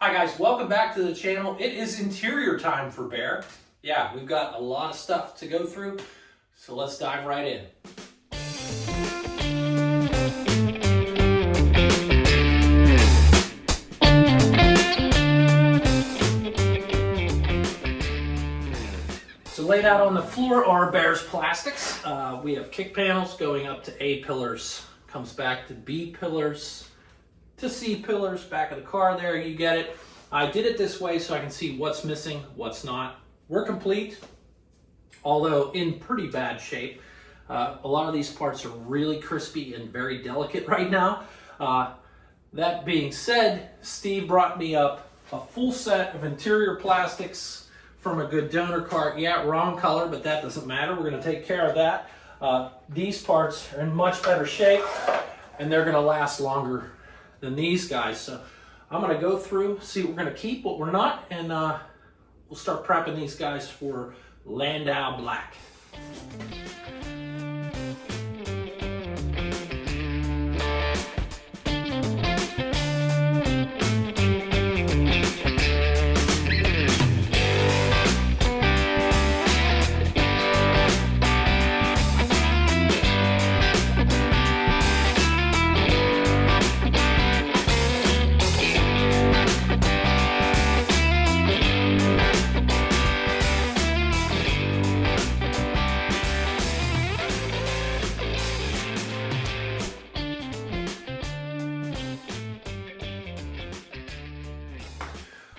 Hi guys, welcome back to the channel. It is interior time for Bear. Yeah, we've got a lot of stuff to go through, so let's dive right in. So laid out on the floor are Bear's plastics. We have kick panels going up to A pillars, comes back to B pillars, to C pillars, back of the car there, you get it. I did it this way so I can see what's missing, what's not. We're complete, although in pretty bad shape. A lot of these parts are really crispy and very delicate right now. That being said, Steve brought me up a full set of interior plastics from a good donor cart. Yeah, wrong color, but that doesn't matter. We're gonna take care of that. These parts are in much better shape and they're gonna last longer than these guys. So I'm gonna go through, see what we're gonna keep, what we're not, and we'll start prepping these guys for Landau Black.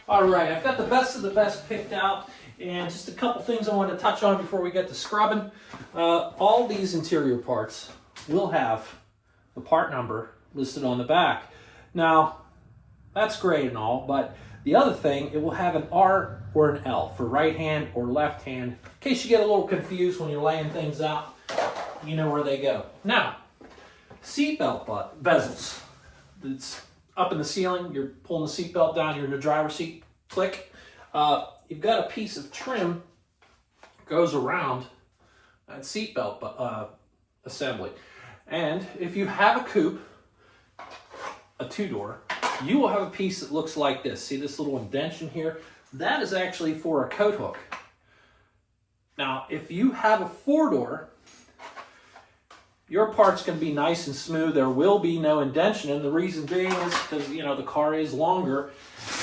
All right, I've got the best of the best picked out, and just a couple things I wanted to touch on before we get to scrubbing. All these interior parts will have the part number listed on the back. Now, that's great and all, but the other thing, it will have an R or an L for right hand or left hand. In case you get a little confused when you're laying things out, you know where they go. Now, seatbelt bezels. It's up in the ceiling, you're pulling the seatbelt down, you're in the driver's seat, click. You've got a piece of trim goes around that seatbelt assembly. And if you have a coupe, a two-door, you will have a piece that looks like this. See this little indentation here? That is actually for a coat hook. Now, if you have a four-door, your part's going to be nice and smooth. There will be no indentation, and the reason being is because, you know, the car is longer,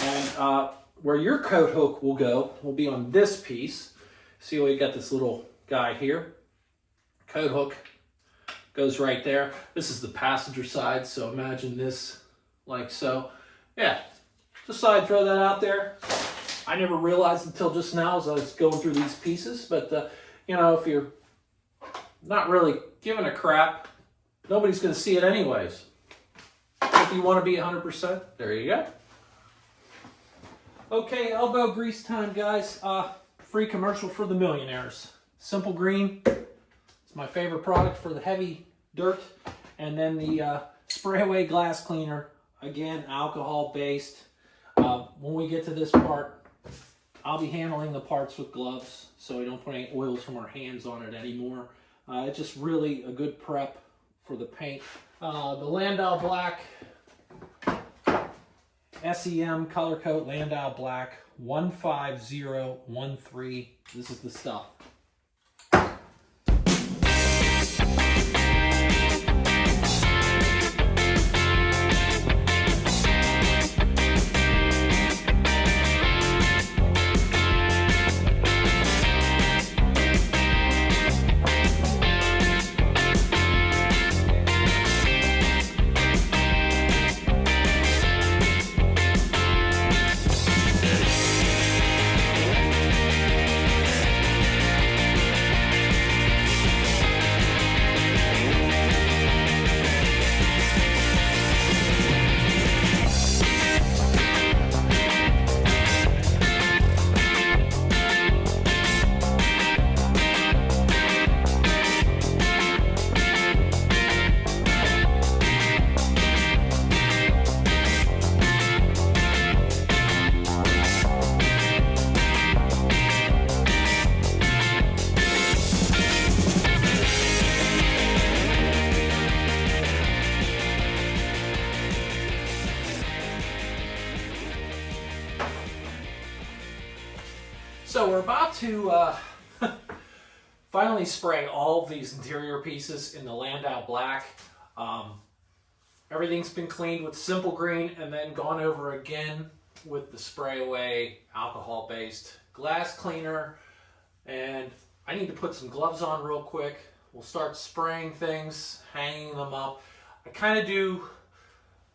and where your coat hook will go will be on this piece. See, we got this little guy here. Coat hook goes right there. This is the passenger side, so imagine this like so. Yeah, just thought I'd throw that out there. I never realized until just now as I was going through these pieces, but you know, if you're not really giving a crap, nobody's going to see it anyways. If you want to be 100%, there you go. Okay, elbow grease time, guys. Free commercial for the millionaires. Simple Green. It's my favorite product for the heavy dirt. And then the spray away glass cleaner. Again, alcohol based. When we get to this part, I'll be handling the parts with gloves so we don't put any oils from our hands on it anymore. It's just really a good prep for the paint. The Landau Black SEM color coat Landau Black 15013. This is the stuff. So we're about to finally spray all of these interior pieces in the Landau Black. Everything's been cleaned with Simple Green and then gone over again with the spray away alcohol-based glass cleaner. And I need to put some gloves on real quick. We'll start spraying things, hanging them up. I kind of do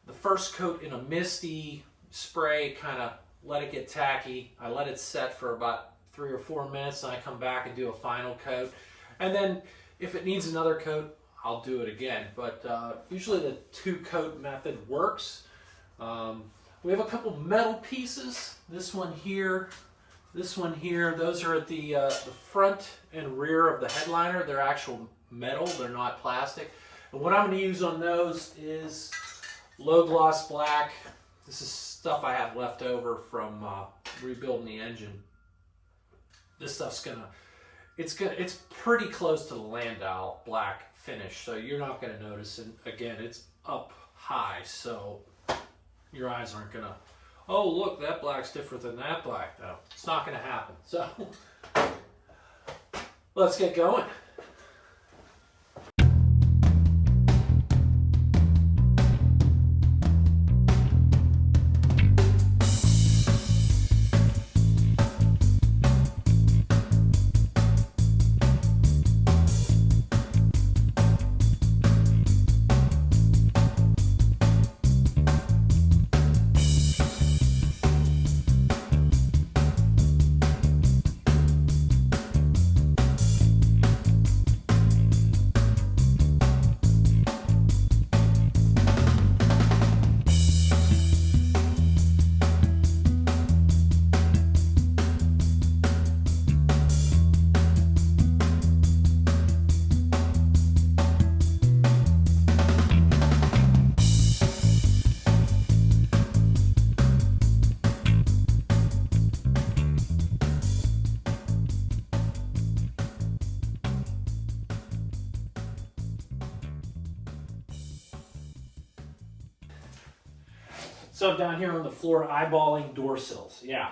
the first coat in a misty spray, kind of let it get tacky. I let it set for about 3 or 4 minutes, and I come back and do a final coat. And then if it needs another coat, I'll do it again. But usually the 2-coat method works. We have a couple metal pieces. This one here, this one here. Those are at the front and rear of the headliner. They're actual metal, they're not plastic. And what I'm going to use on those is low gloss black. This is stuff I have left over from rebuilding the engine. This stuff's it's pretty close to the Landau Black finish, so you're not gonna notice. And again, it's up high, so your eyes aren't gonna, oh look, that black's different than that black. No, it's not gonna happen. So let's get going. So I'm down here on the floor eyeballing door sills. Yeah,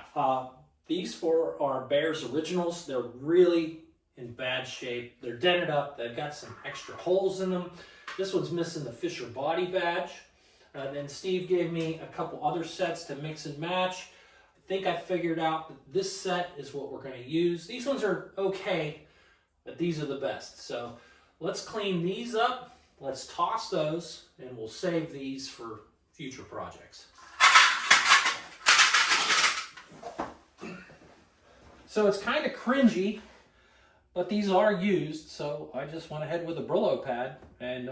these 4 are Behr's originals. They're really in bad shape. They're dented up. They've got some extra holes in them. This one's missing the Fisher body badge. Then Steve gave me a couple other sets to mix and match. I think I figured out that this set is what we're going to use. These ones are okay, but these are the best. So let's clean these up. Let's toss those, and we'll save these for future projects. So it's kind of cringy, but these are used, so I just went ahead with a Brillo pad and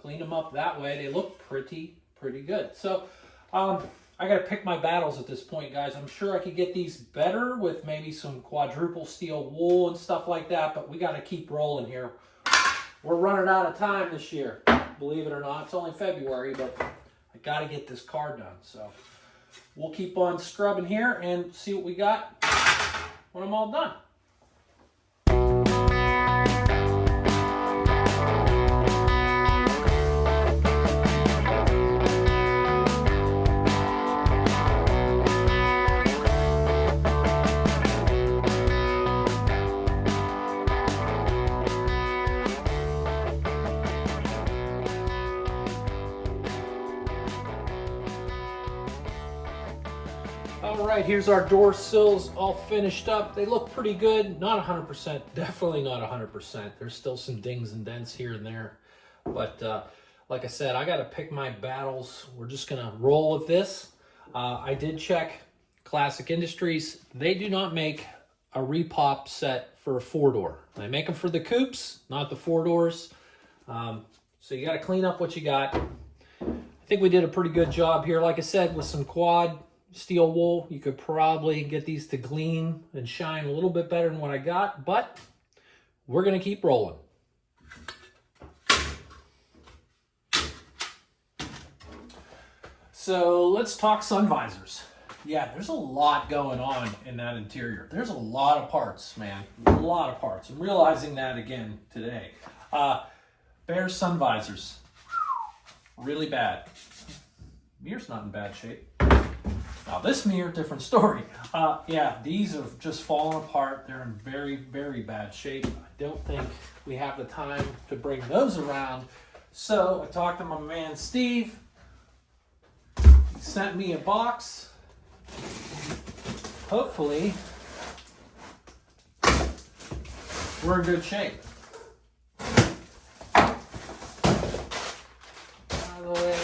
cleaned them up that way. They look pretty good. So I got to pick my battles at this point, guys. I'm sure I could get these better with maybe some quadruple steel wool and stuff like that, but we got to keep rolling here. We're running out of time this year, believe it or not. It's only February, but I got to get this car done. So we'll keep on scrubbing here and see what we got when I'm all done. All right, here's our door sills all finished up. They look pretty good. Not 100%, definitely not 100%. There's still some dings and dents here and there. But like I said, I got to pick my battles. We're just going to roll with this. I did check Classic Industries. They do not make a repop set for a 4-door. They make them for the coupes, not the 4-doors. So you got to clean up what you got. I think we did a pretty good job here. Like I said, with some quad steel wool, you could probably get these to gleam and shine a little bit better than what I got, but we're going to keep rolling. So let's talk sun visors. Yeah, there's a lot going on in that interior. There's a lot of parts, man. A lot of parts. I'm realizing that again today. Behr's sun visors. Really bad. Mirror's not in bad shape. this mirror, different story. Yeah, these have just fallen apart. They're in very, very bad shape. I don't think we have the time to bring those around. So I talked to my man Steve. He sent me a box. Hopefully, we're in good shape. Out of the way.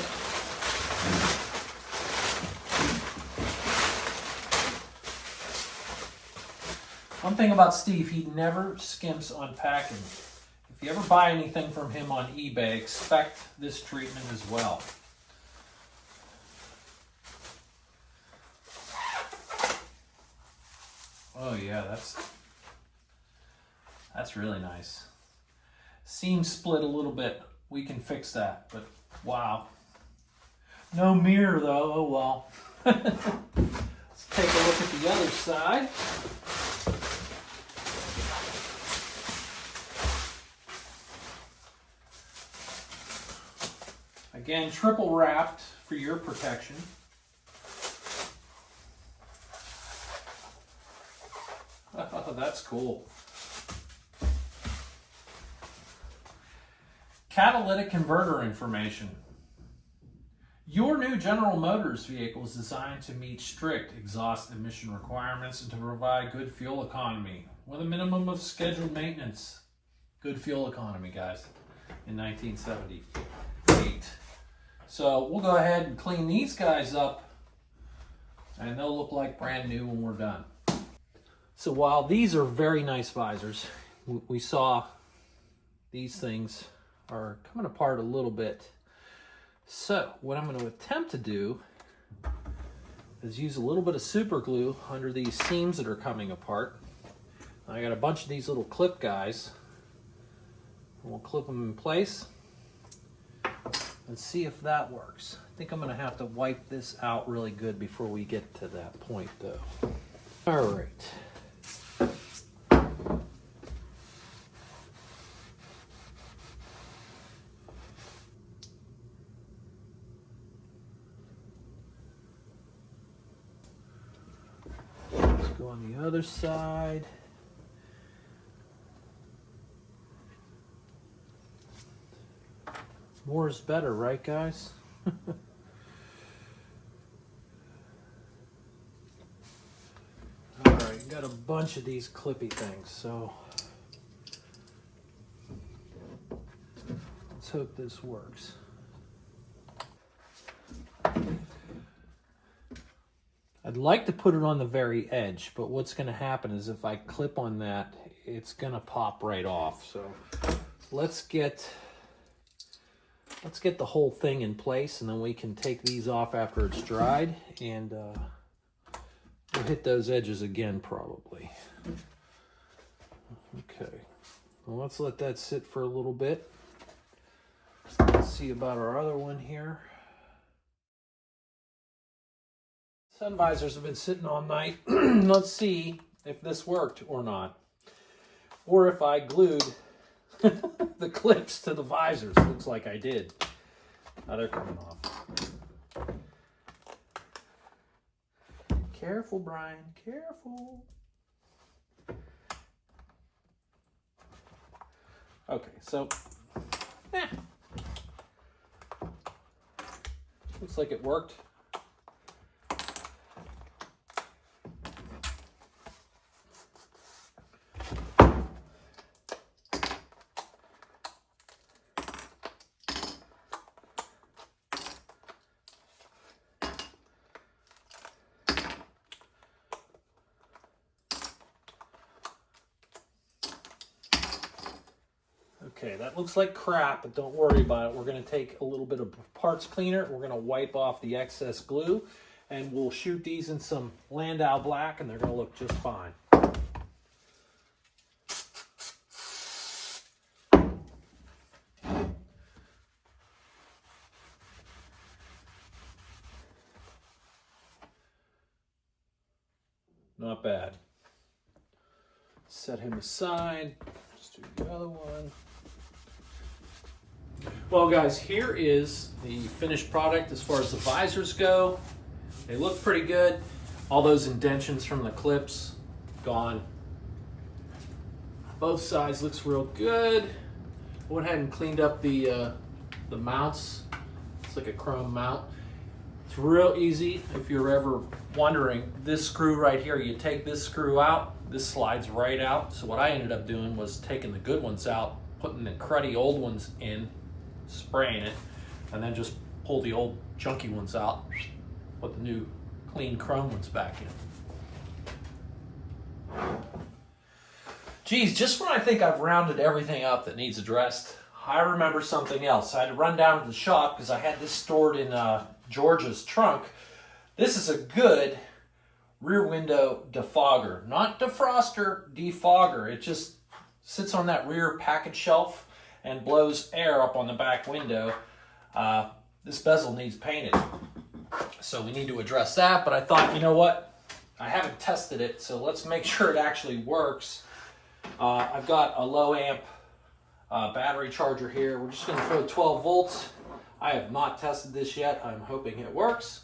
One thing about Steve, he never skimps on packing. If you ever buy anything from him on eBay, expect this treatment as well. Oh yeah, that's really nice. Seam split a little bit. We can fix that, but wow. No mirror though, oh well. Let's take a look at the other side. Again, triple wrapped for your protection. Oh, that's cool. Catalytic converter information. Your new General Motors vehicle is designed to meet strict exhaust emission requirements and to provide good fuel economy with a minimum of scheduled maintenance. Good fuel economy, guys, in 1978. So we'll go ahead and clean these guys up and they'll look like brand new when we're done. So while these are very nice visors, we saw these things are coming apart a little bit. So what I'm going to attempt to do is use a little bit of super glue under these seams that are coming apart. I got a bunch of these little clip guys. We'll clip them in place. Let's see if that works. I think I'm going to have to wipe this out really good before we get to that point though. All right. Let's go on the other side. More is better, right, guys? All right, got a bunch of these clippy things, so let's hope this works. I'd like to put it on the very edge, but what's going to happen is if I clip on that, it's going to pop right off. So let's get the whole thing in place, and then we can take these off after it's dried, and we'll hit those edges again probably. Okay, well, let's let that sit for a little bit. Let's see about our other one here. Sun visors have been sitting all night. Let's see if this worked or not, or if I glued the clips to the visors. Looks like I did. Now they're coming off. Careful, Brian, careful. Okay, so looks like it worked. Okay, that looks like crap, but don't worry about it. We're going to take a little bit of parts cleaner. We're going to wipe off the excess glue, and we'll shoot these in some Landau black, and they're going to look just fine. Not bad. Set him aside. Let's do the other one. Well, guys, here is the finished product as far as the visors go. They look pretty good. All those indentions from the clips, gone. Both sides looks real good. I went ahead and cleaned up the mounts. It's like a chrome mount. It's real easy. If you're ever wondering, this screw right here, you take this screw out, this slides right out. So what I ended up doing was taking the good ones out, putting the cruddy old ones in, spraying it, and then just pull the old chunky ones out, put the new clean chrome ones back in. Geez, just when I think I've rounded everything up that needs addressed, I remember something else. I had to run down to the shop because I had this stored in George's trunk. This is a good rear window defogger, not defroster, defogger. It just sits on that rear package shelf and blows air up on the back window. This bezel needs painted, so we need to address that. But I thought, you know what? I haven't tested it, so let's make sure it actually works. I've got a low amp battery charger here. We're just going to throw 12 volts. I have not tested this yet. I'm hoping it works.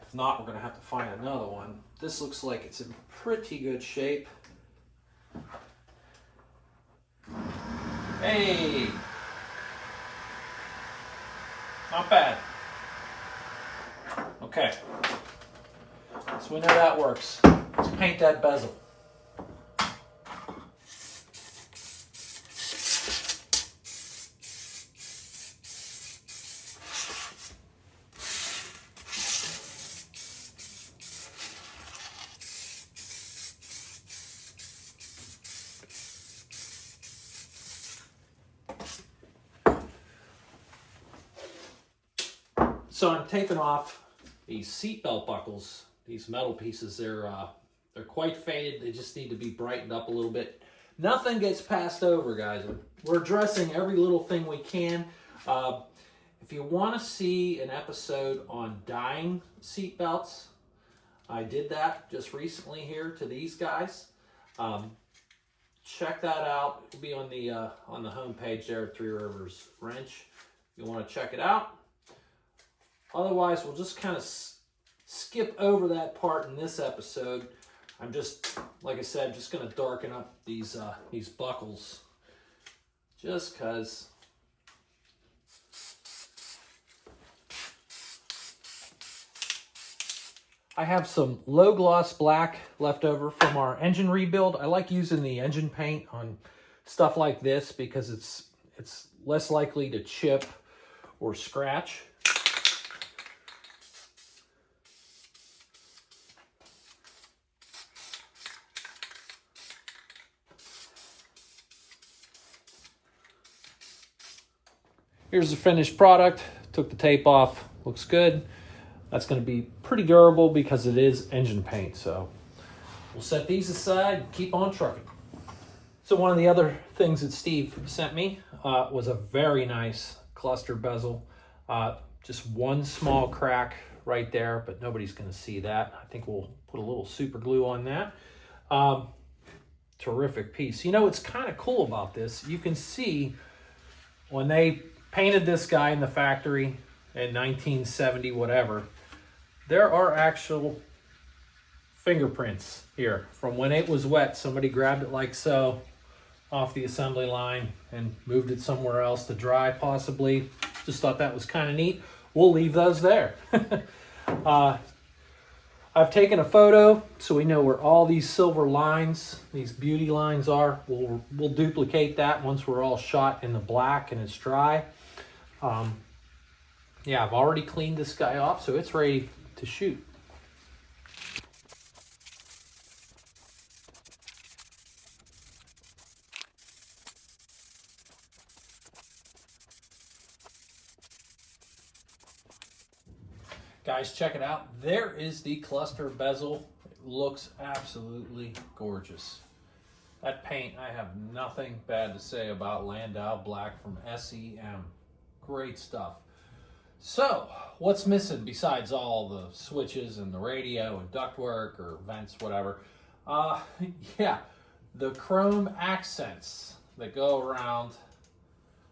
If not, we're going to have to find another one. This looks like it's in pretty good shape. Hey! Not bad. Okay. So we know that works. Let's paint that bezel. So I'm taping off these seatbelt buckles, these metal pieces. They're quite faded. They just need to be brightened up a little bit. Nothing gets passed over, guys. We're addressing every little thing we can. If you want to see an episode on dyeing seatbelts, I did that just recently here to these guys. Check that out. It'll be on the home page there at Three Rivers Wrench. If you want to check it out. Otherwise, we'll just kind of skip over that part in this episode. I'm just, like I said, just going to darken up these buckles, just because. I have some low gloss black left over from our engine rebuild. I like using the engine paint on stuff like this because it's less likely to chip or scratch. Here's the finished product. Took the tape off. Looks good. That's going to be pretty durable because it is engine paint. So we'll set these aside and keep on trucking. So one of the other things that Steve sent me was a very nice cluster bezel. Just one small crack right there, but nobody's going to see that. I think we'll put a little super glue on that. Terrific piece. You know what's kind of cool about this? You can see when they painted this guy in the factory in 1970, whatever, there are actual fingerprints here from when it was wet. Somebody grabbed it like so off the assembly line and moved it somewhere else to dry, possibly. Just thought that was kind of neat. We'll leave those there. I've taken a photo so we know where all these silver lines, these beauty lines are. We'll duplicate that once we're all shot in the black and it's dry. Yeah, I've already cleaned this guy off, so it's ready to shoot. Guys, check it out. There is the cluster bezel. It looks absolutely gorgeous. That paint, I have nothing bad to say about Landau Black from SEM. Great stuff. So, what's missing besides all the switches and the radio and ductwork or vents, whatever? Yeah, the chrome accents that go around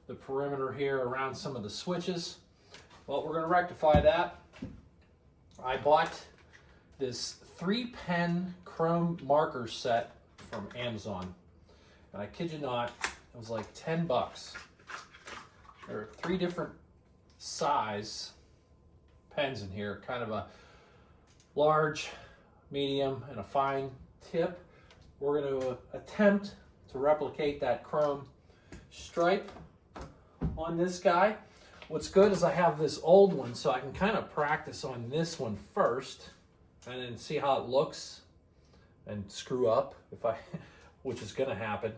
the perimeter here, around some of the switches. Well, we're going to rectify that. I bought this 3-pen chrome marker set from Amazon. And I kid you not, it was like 10 bucks. There are 3 different size pens in here, kind of a large, medium, and a fine tip. We're going to attempt to replicate that chrome stripe on this guy. What's good is I have this old one, so I can kind of practice on this one first and then see how it looks and screw up if I, which is going to happen,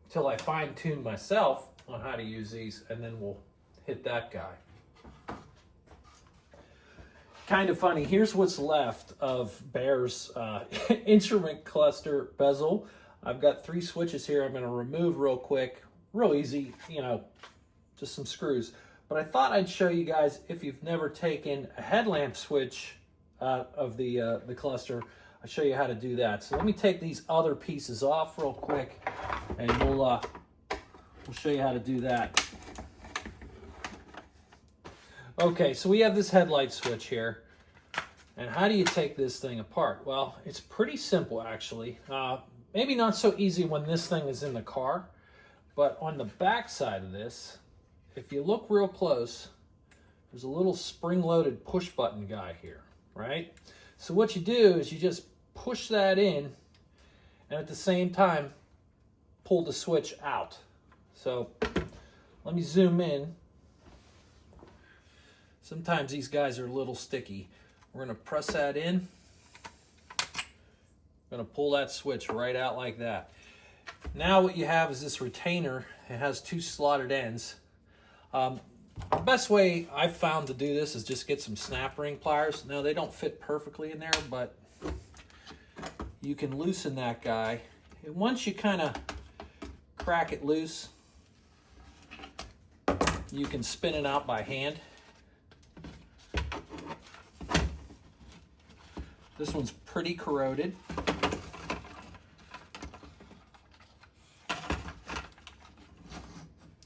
until I fine tune myself on how to use these, and then we'll hit that guy. Kind of funny, here's what's left of Bear's instrument cluster bezel. I've got 3 switches here I'm going to remove real quick, real easy, you know, just some screws. But I thought I'd show you guys, if you've never taken a headlamp switch out of the cluster, I'll show you how to do that. So let me take these other pieces off real quick, and we'll show you how to do that. Okay, so we have this headlight switch here. And how do you take this thing apart? Well, it's pretty simple, actually. Maybe not so easy when this thing is in the car, but on the back side of this, if you look real close, there's a little spring-loaded push button guy here, right? So what you do is you just push that in, and at the same time, pull the switch out. So let me zoom in. Sometimes these guys are a little sticky. We're going to press that in. Going to pull that switch right out like that. Now what you have is this retainer. It has 2 slotted ends. The best way I've found to do this is just get some snap ring pliers. Now they don't fit perfectly in there, but you can loosen that guy. And once you kind of crack it loose, you can spin it out by hand. This one's pretty corroded.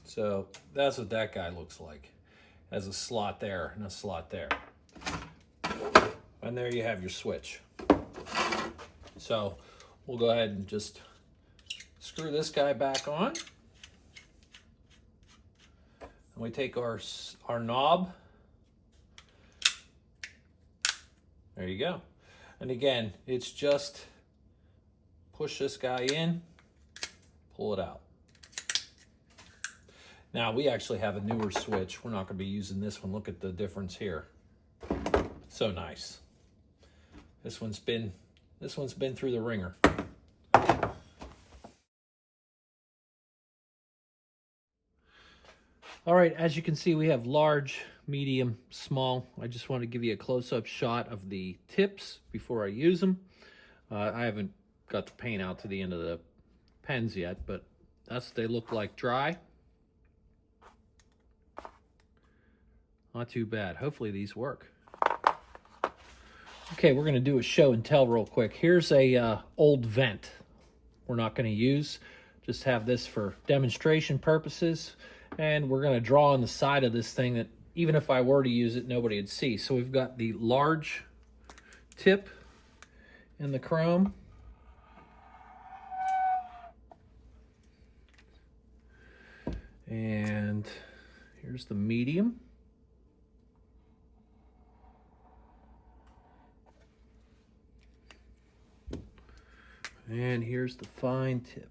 So that's what that guy looks like. Has a slot there and a slot there. And there you have your switch. So we'll go ahead and just screw this guy back on. And we take our knob. There you go. And again, it's just push this guy in, pull it out. Now we actually have a newer switch. We're not going to be using this one. Look at the difference here. So nice. This one's been through the ringer. All right, as you can see, we have large, medium, small. I just want to give you a close-up shot of the tips before I use them. I haven't got the paint out to the end of the pens yet, but that's what they look like dry. Not too bad. Hopefully these work. Okay, we're going to do a show and tell real quick. Here's a old vent we're not going to use. Just have this for demonstration purposes. And we're going to draw on the side of this thing that even if I were to use it, nobody would see. So we've got the large tip in the chrome. And here's the medium. And here's the fine tip.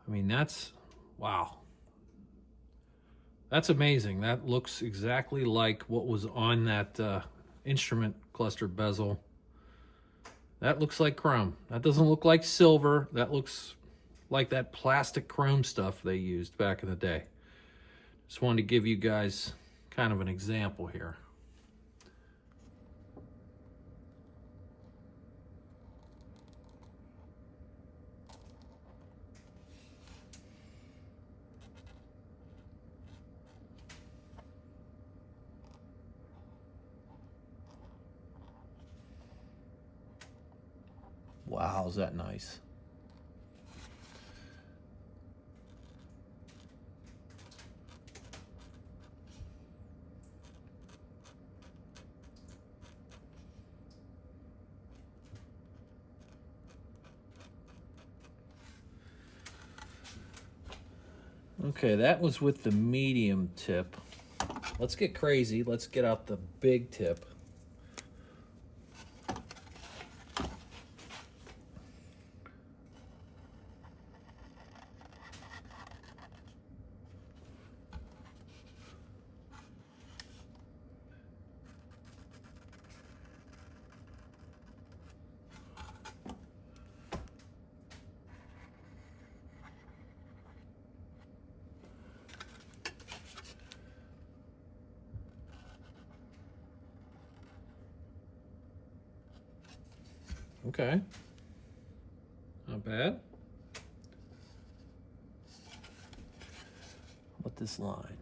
I mean, wow. That's amazing. That looks exactly like what was on that instrument cluster bezel. That looks like chrome. That doesn't look like silver. That looks like that plastic chrome stuff they used back in the day. Just wanted to give you guys kind of an example here. Wow, is that nice? Okay, that was with the medium tip. Let's get crazy. Let's get out the big tip. Okay, not bad. What this line?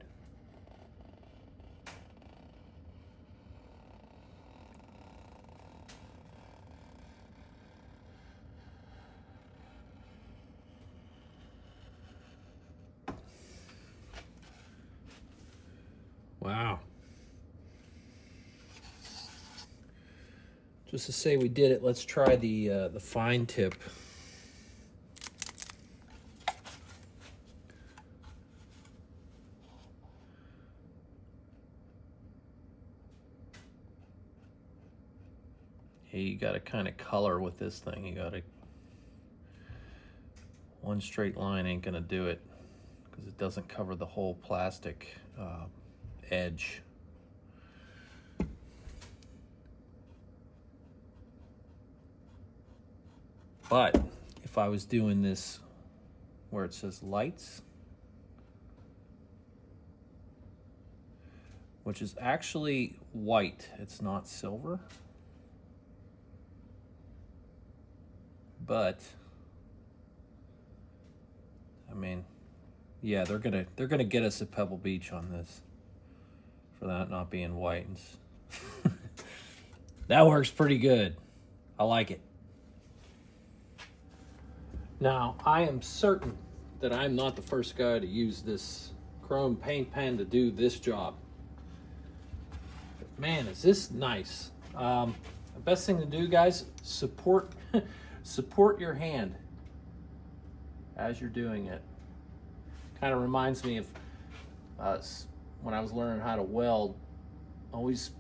Wow. Just to say we did it, let's try the fine tip. Yeah, you got to kind of color with this thing. You got to, one straight line ain't gonna do it because it doesn't cover the whole plastic edge. But if I was doing this where it says lights, which is actually white, it's not silver, but I mean, yeah, they're gonna get us at Pebble Beach on this for that not being white. That works pretty good. I like it. Now, I am certain that I'm not the first guy to use this chrome paint pen to do this job. But man, is this nice. The best thing to do, guys, support your hand as you're doing it. Kind of reminds me of when I was learning how to weld. Always,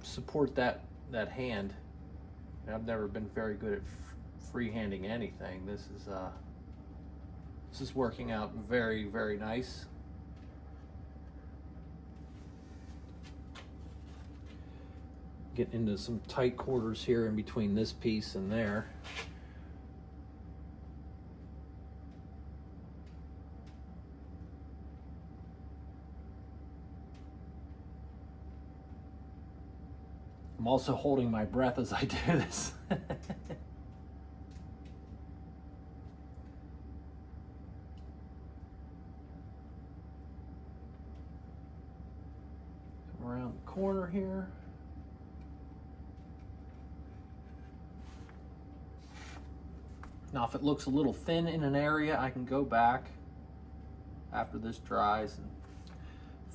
support that hand. I've never been very good at freehanding anything. This is working out very, very nice. Getting into some tight quarters here in between this piece and there. I'm also holding my breath as I do this. Come around the corner here. Now, if it looks a little thin in an area, I can go back after this dries and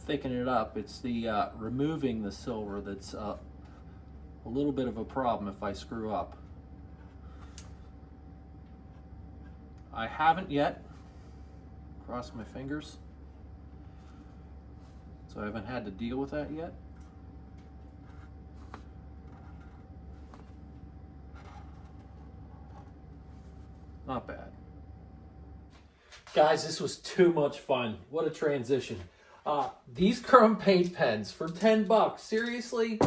thicken it up. It's the removing the silver that's a little bit of a problem if I screw up. I haven't yet. Cross my fingers. So I haven't had to deal with that yet. Not bad. Guys, this was too much fun. What a transition. These chrome paint pens for 10 bucks. Seriously?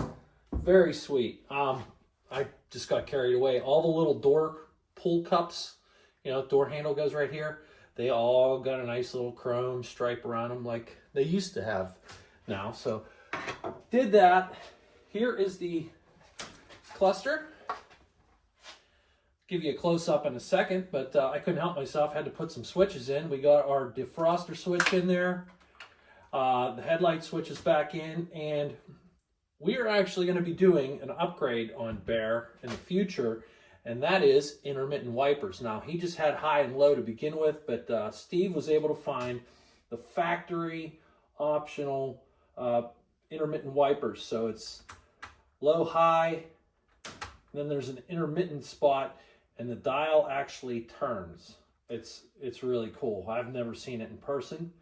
Very sweet. I just got carried away. All the little door pull cups, door handle goes right here. They all got a nice little chrome stripe around them like they used to have now. So did that. Here is the cluster. Give you a close-up in a second, but I couldn't help myself. Had to put some switches in. We got our defroster switch in there. The headlight switch is back in, and we are actually going to be doing an upgrade on Bear in the future, and that is intermittent wipers. Now, he just had high and low to begin with, but Steve was able to find the factory optional intermittent wipers. So it's low, high, then there's an intermittent spot, and the dial actually turns. It's really cool. I've never seen it in person.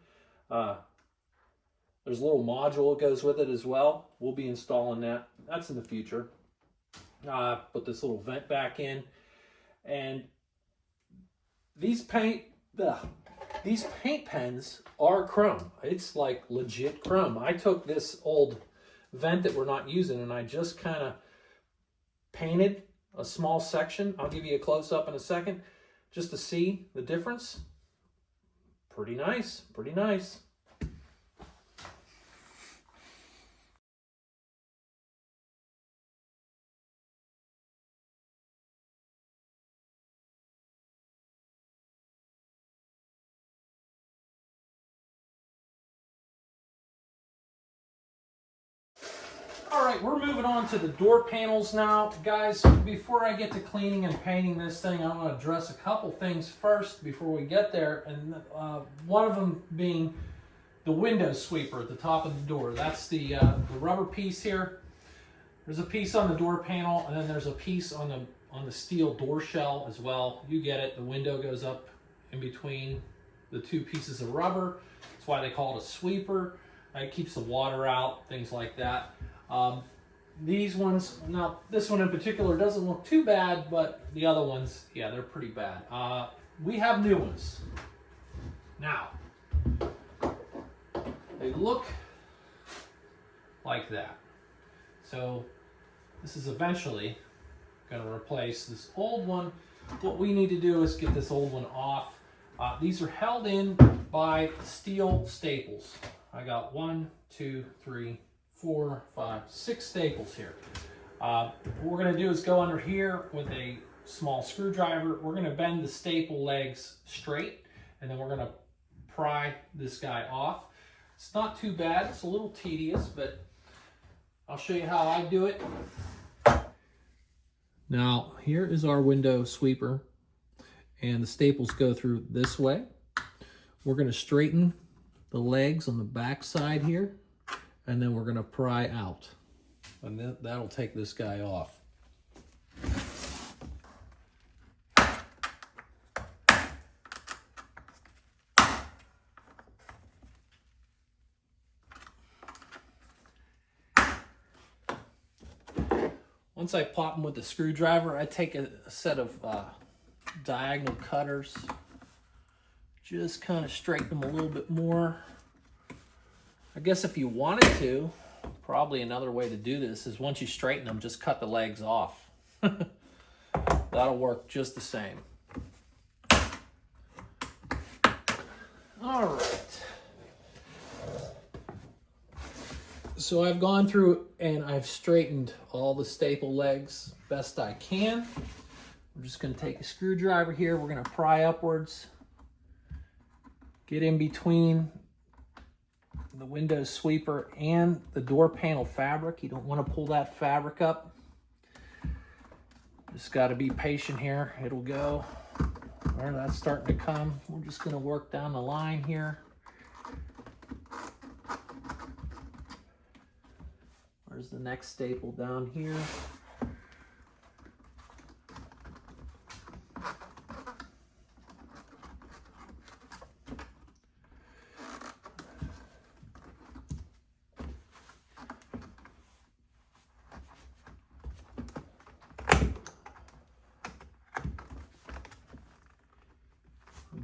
There's a little module that goes with it as well. We'll be installing that. That's in the future. Put this little vent back in. And these paint pens are chrome. It's like legit chrome. I took this old vent that we're not using and I just kind of painted a small section. I'll give you a close-up in a second just to see the difference. Pretty nice, pretty nice. All right, we're moving on to the door panels now. Guys, before I get to cleaning and painting this thing, I want to address a couple things first before we get there. And one of them being the window sweeper at the top of the door. That's the rubber piece here. There's a piece on the door panel, and then there's a piece on the steel door shell as well. You get it. The window goes up in between the two pieces of rubber. That's why they call it a sweeper. It keeps the water out, things like that. These ones, now this one in particular doesn't look too bad, but the other ones, yeah, they're pretty bad. We have new ones. Now, they look like that. So this is eventually going to replace this old one. What we need to do is get this old one off. These are held in by steel staples. I got 1, 2, 3, 4, 5, 6 staples here. What we're going to do is go under here with a small screwdriver. We're going to bend the staple legs straight, and then we're going to pry this guy off. It's not too bad. It's a little tedious, but I'll show you how I do it. Now, here is our window sweeper, and the staples go through this way. We're going to straighten the legs on the back side here, and then we're going to pry out, and that'll take this guy off. Once I pop them with the screwdriver, I take a set of diagonal cutters, just kind of straighten them a little bit more. I guess if you wanted to, probably another way to do this is once you straighten them, just cut the legs off. That'll work just the same. All right. So I've gone through and I've straightened all the staple legs best I can. We're just going to take a screwdriver here. We're going to pry upwards, get in between the window sweeper and the door panel fabric. You don't want to pull that fabric up. Just got to be patient here. It'll go where that's starting to come. We're just going to work down the line here. Where's the next staple down here?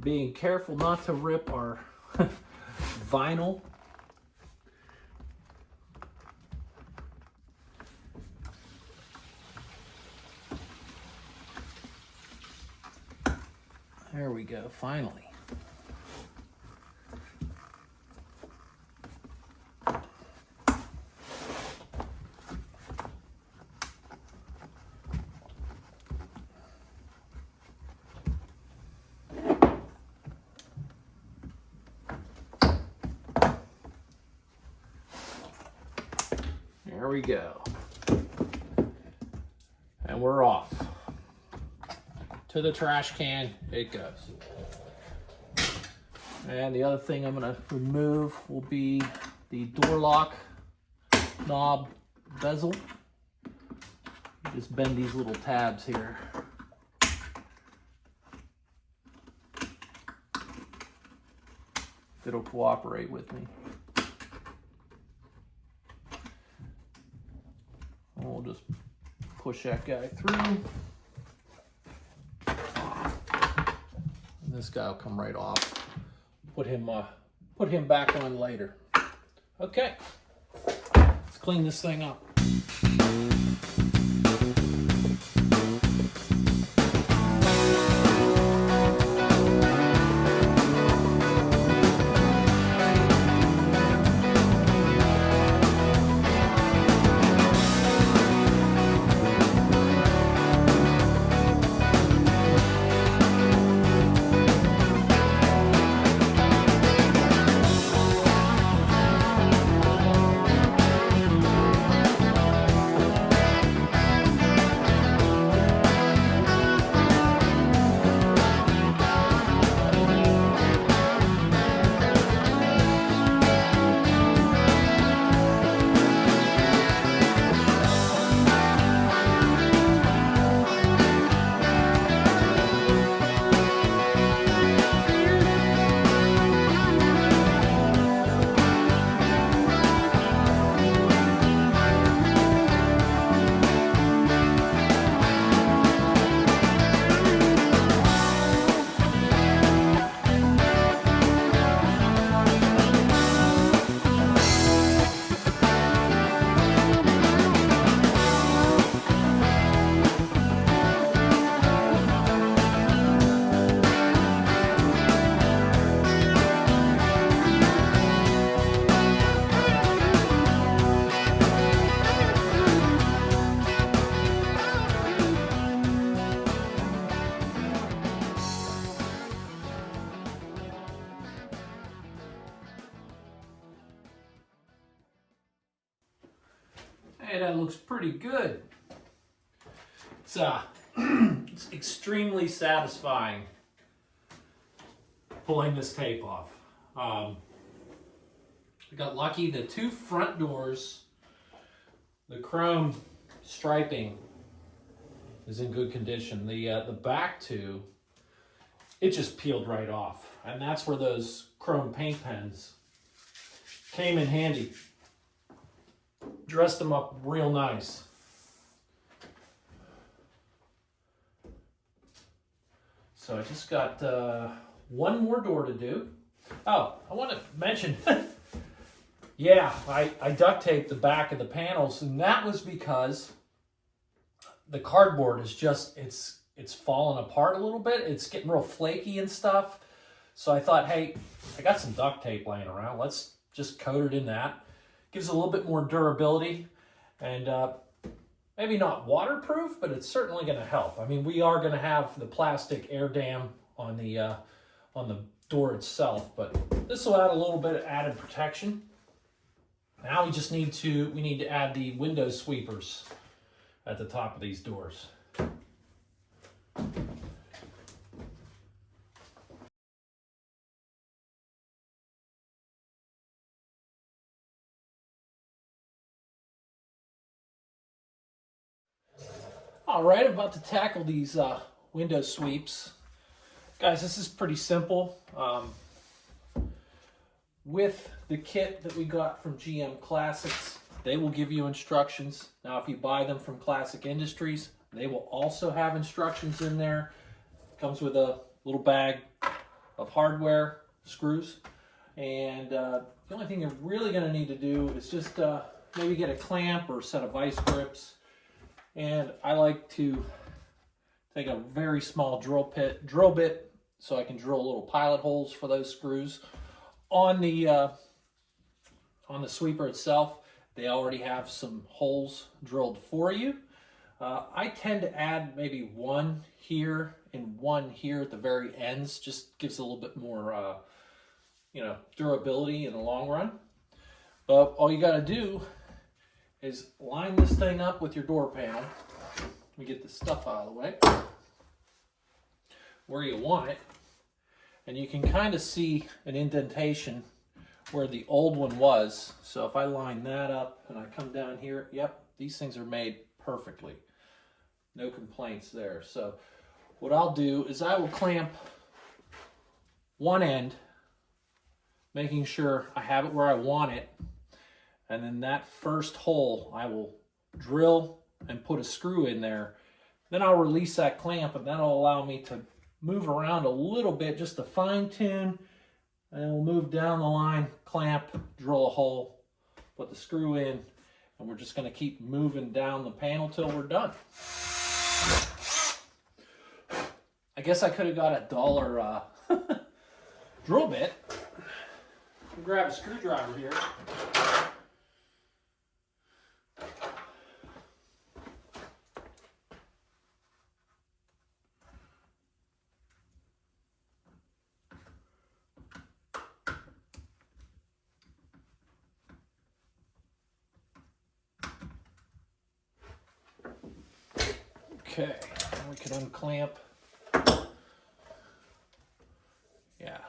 Being careful not to rip our vinyl. There we go, finally. There we go. And we're off. To the trash can it goes. And the other thing I'm going to remove will be the door lock knob bezel. Just bend these little tabs here. that'll cooperate with me. And we'll just push that guy through. And this guy will come right off. Put him back on later. Okay, let's clean this thing up. Hey, that looks pretty good. It's it's extremely satisfying pulling this tape off. I got lucky. The two front doors, the chrome striping is in good condition. The back two, it just peeled right off, and that's where those chrome paint pens came in handy. Dressed them up real nice. So I just got one more door to do. Oh, I want to mention, yeah, I duct taped the back of the panels, and that was because the cardboard is just, it's falling apart a little bit. It's getting real flaky and stuff. So I thought, hey, I got some duct tape laying around. Let's just coat it in that. Gives it a little bit more durability, and maybe not waterproof, but it's certainly going to help. I mean, we are going to have the plastic air dam on the door itself, but this will add a little bit of added protection. Now we just need to add the window sweepers at the top of these doors. All right, I'm about to tackle these window sweeps. Guys, this is pretty simple. With the kit that we got from GM Classics, they will give you instructions. Now, if you buy them from Classic Industries, they will also have instructions in there. It comes with a little bag of hardware, screws, and the only thing you're really going to need to do is just maybe get a clamp or a set of vice grips. And I like to take a very small drill bit so I can drill little pilot holes for those screws. On the sweeper itself, they already have some holes drilled for you. I tend to add maybe one here and one here at the very ends. Just gives a little bit more durability in the long run. But all you got to do is line this thing up with your door panel. Let me get this stuff out of the way. Where you want it. And you can kind of see an indentation where the old one was. So if I line that up and I come down here, yep, these things are made perfectly. No complaints there. So what I'll do is I will clamp one end making sure I have it where I want it. And then that first hole, I will drill and put a screw in there. Then I'll release that clamp, and that'll allow me to move around a little bit just to fine tune. And then we'll move down the line, clamp, drill a hole, put the screw in, and we're just going to keep moving down the panel till we're done. I guess I could have got a dollar drill bit. I'll grab a screwdriver here. Okay, now we can unclamp. Yeah,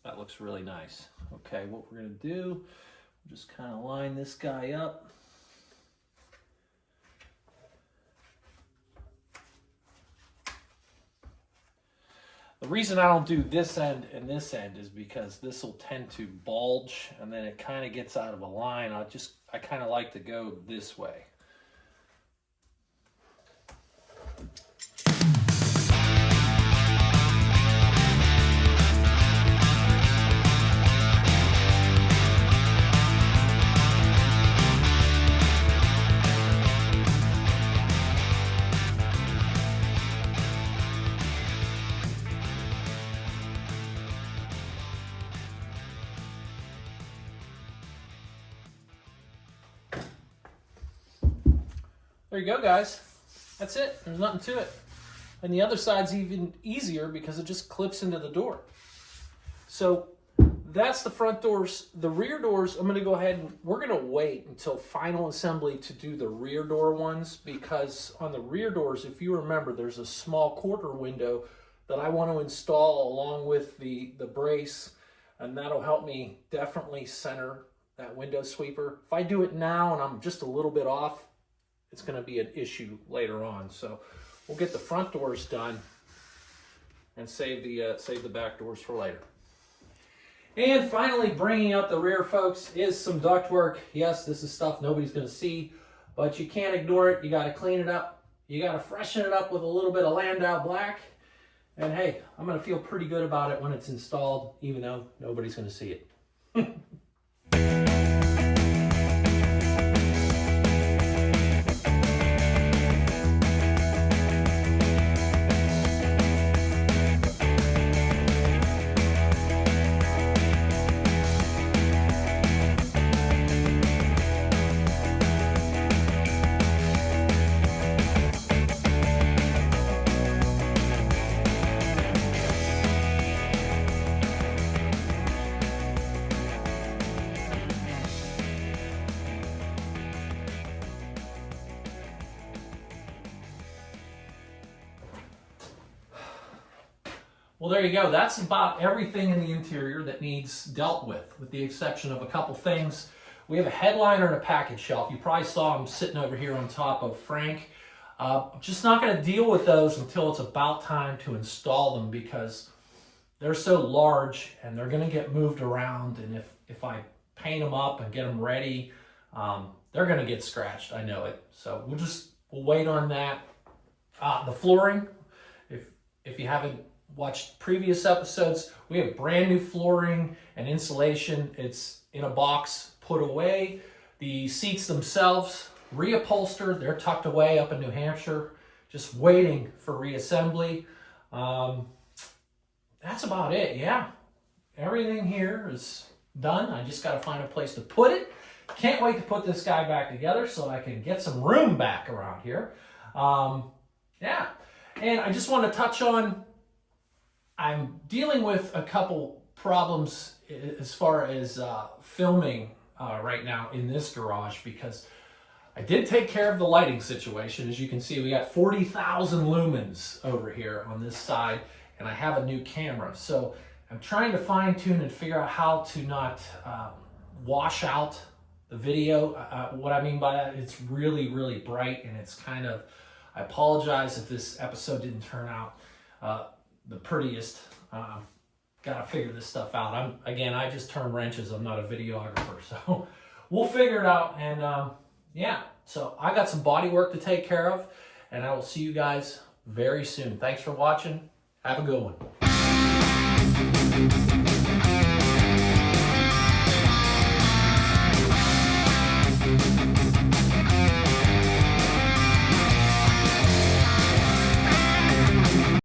that looks really nice. Okay, what we're gonna do, just kind of line this guy up. The reason I don't do this end and this end is because this will tend to bulge and then it kind of gets out of a line. I kind of like to go this way. There you go, guys. That's it. There's nothing to it. And the other side's even easier because it just clips into the door. So that's the front doors. The rear doors, I'm going to go ahead and we're going to wait until final assembly to do the rear door ones, because on the rear doors, if you remember, there's a small quarter window that I want to install along with the brace, and that'll help me definitely center that window sweeper. If I do it now and I'm just a little bit off, it's going to be an issue later on. So we'll get the front doors done and save the back doors for later. And finally, bringing out the rear, folks, is some ductwork. Yes, this is stuff nobody's going to see, but you can't ignore it. You got to clean it up. You got to freshen it up with a little bit of Landau black. And hey, I'm going to feel pretty good about it when it's installed, even though nobody's going to see it. Well, there you go. That's about everything in the interior that needs dealt with the exception of a couple things. We have a headliner and a package shelf. You probably saw them sitting over here on top of Frank. I'm just not going to deal with those until it's about time to install them, because they're so large and they're going to get moved around. And if I paint them up and get them ready, they're going to get scratched. I know it. So we'll wait on that. The flooring, if you haven't watched previous episodes, we have brand new flooring and insulation. It's in a box put away. The seats themselves, reupholstered. They're tucked away up in New Hampshire, just waiting for reassembly. That's about it. Yeah, everything here is done. I just got to find a place to put it. Can't wait to put this guy back together so I can get some room back around here. Yeah, and I just want to touch on, I'm dealing with a couple problems as far as filming right now in this garage, because I did take care of the lighting situation. As you can see, we got 40,000 lumens over here on this side, and I have a new camera. So I'm trying to fine tune and figure out how to not wash out the video. What I mean by that, it's really, really bright, and it's kind of, I apologize if this episode didn't turn out the prettiest. Got Got to figure this stuff out. I just turn wrenches. I'm not a videographer, so we'll figure it out. And yeah, so I got some body work to take care of, and I will see you guys very soon. Thanks for watching. Have a good one.